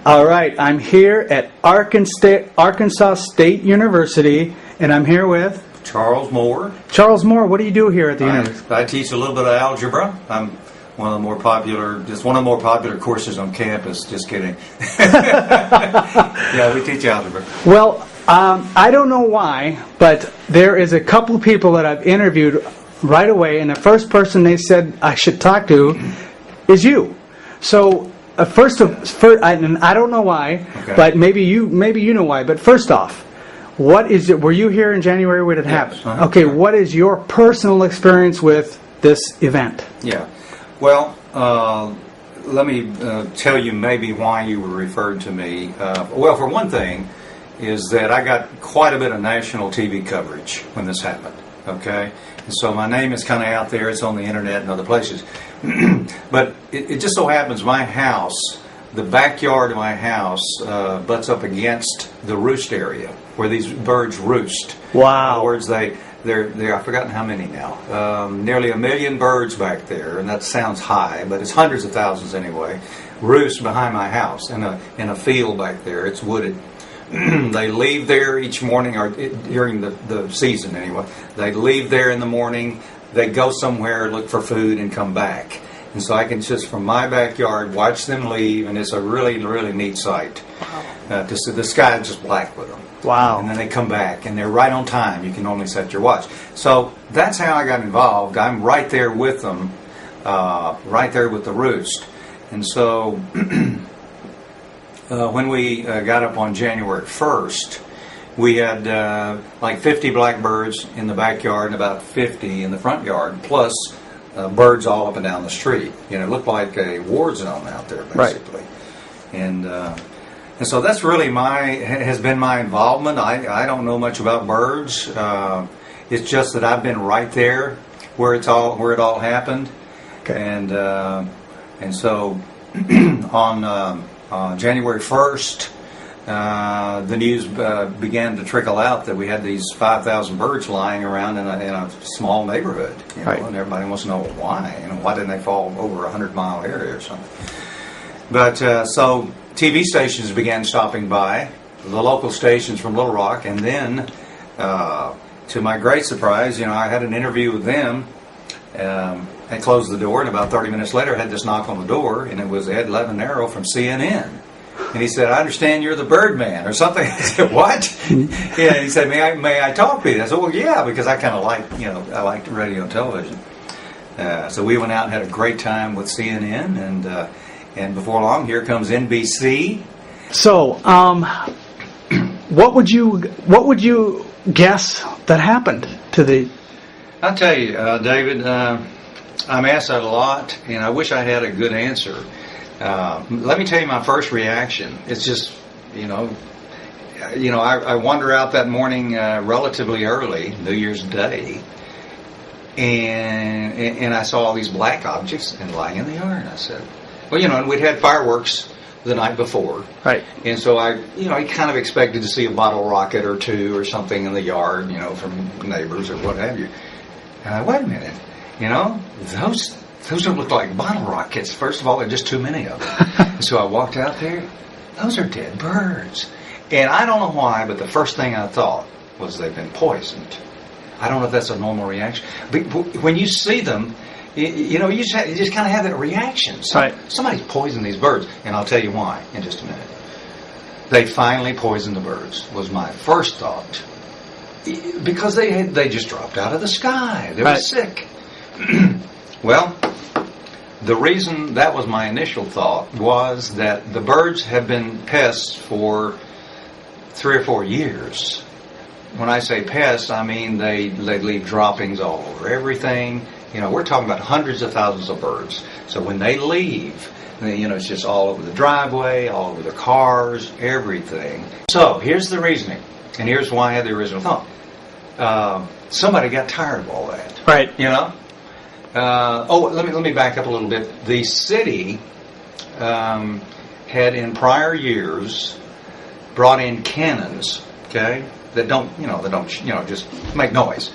All right, I'm here at Arkansas State University, and I'm here with Charles Moore. Charles Moore. What do you do here at the university? I teach a little bit of algebra. I'm one of the more popular courses on campus. Just kidding. Yeah, we teach algebra. Well, I don't know why, but there is a couple of people that I've interviewed right away, and the first person they said I should talk to is you. So. First, and I don't know why, okay. But maybe you know why. But first off, what is it? Were you here in January when it happened? Uh-huh. Okay, what is your personal experience with this event? Yeah, well, let me tell you maybe why you were referred to me. Well, for one thing, is that I got quite a bit of national TV coverage when this happened. Okay, and so my name is kind of out there. It's on the internet and other places. But it just so happens my house, the backyard of my house, butts up against the roost area where these birds roost. Wow. In other words, they're I've forgotten how many now. Nearly 1 million birds back there, and that sounds high, but it's hundreds of thousands anyway. Roost behind my house in a field back there. It's wooded. They leave there each morning, or during the season anyway. They leave there in the morning. They go somewhere, look for food, and come back. And so I can just, from my backyard, watch them leave, and it's a really, really neat sight. Wow. To see the sky is just black with them. Wow. And then they come back, and they're right on time. You can only set your watch. So that's how I got involved. I'm right there with them, right there with the roost. And so when we got up on January 1st, we had like 50 blackbirds in the backyard and about 50 in the front yard, plus birds all up and down the street. You know, it looked like a war zone out there, basically. Right. And so that's really has been my involvement. I don't know much about birds. It's just that I've been right there where it all happened. Okay. And so on January 1st. The news began to trickle out that we had these 5,000 birds lying around in a small neighborhood, right. And everybody wants to know why. Why didn't they fall over a 100-mile area or something? But so TV stations began stopping by, the local stations from Little Rock, and then, to my great surprise, I had an interview with them. They closed the door, and about 30 minutes later, I had this knock on the door, and it was Ed Levinaro from CNN. And he said, "I understand you're the Birdman," or something. I said, "What?" Yeah. He said, "May I talk to you?" I said, "Well, yeah," because I kind of I liked radio and television. So we went out and had a great time with CNN, and before long, here comes NBC. So, what would you guess that happened to the? I'll tell you, David. I'm asked that a lot, and I wish I had a good answer. Let me tell you my first reaction. It's just, I wander out that morning relatively early, New Year's Day, and I saw all these black objects lying in the yard. And I said, well, and we'd had fireworks the night before, right? And so I kind of expected to see a bottle rocket or two or something in the yard, from neighbors or what have you. Wait a minute, those don't look like bottle rockets. First of all, there are just too many of them. So I walked out there. Those are dead birds. And I don't know why, but the first thing I thought was they've been poisoned. I don't know if that's a normal reaction. But when you see them, you just kind of have that reaction. Right. Somebody's poisoned these birds. And I'll tell you why in just a minute. They finally poisoned the birds, was my first thought. Because they just dropped out of the sky. They were sick. Well, the reason that was my initial thought was that the birds have been pests for 3 or 4 years. When I say pests, I mean they leave droppings all over everything. We're talking about hundreds of thousands of birds. So when they leave, it's just all over the driveway, all over the cars, everything. So here's the reasoning, and here's why I had the original thought. Somebody got tired of all that. Right. Let me back up a little bit. The city had in prior years brought in cannons, okay, that don't just make noise.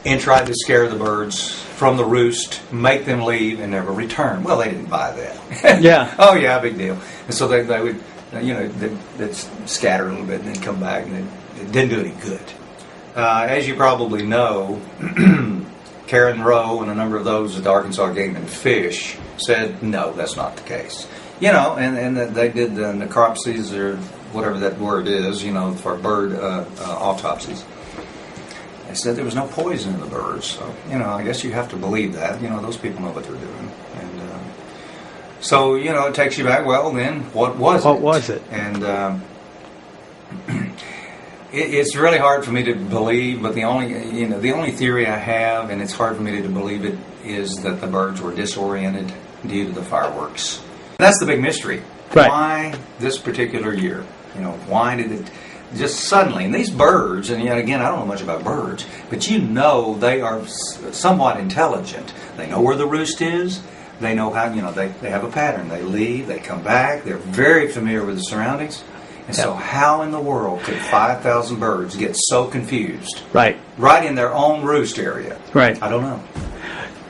and tried to scare the birds from the roost, make them leave, and never return. Well, they didn't buy that. Yeah. Oh, yeah, big deal. And so they would, they'd scatter a little bit and then come back, and it didn't do any good. As you probably know, Karen Rowe and a number of those at the Arkansas Game and Fish said, no, that's not the case. And they did the necropsies, or whatever that word is, for bird autopsies. They said there was no poison in the birds. So, I guess you have to believe that. Those people know what they're doing. And so, it takes you back, well, then, what was it? What was it? And it's really hard for me to believe, but the only theory I have, and it's hard for me to believe it, is that the birds were disoriented due to the fireworks. And that's the big mystery. Right. Why this particular year? Why did it just suddenly? And these birds, and again, I don't know much about birds, but they are somewhat intelligent. They know where the roost is. They know how, they have a pattern. They leave, they come back. They're very familiar with the surroundings. And so how in the world could 5,000 birds get so confused? Right. Right in their own roost area. Right. I don't know.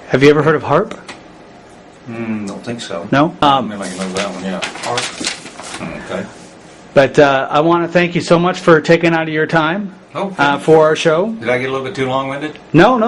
Have you ever heard of HARP? Don't think so. No? Maybe I can know that one, yeah. Okay. But I want to thank you so much for taking out of your time Oh, for our show. did I get a little bit too long-winded? No.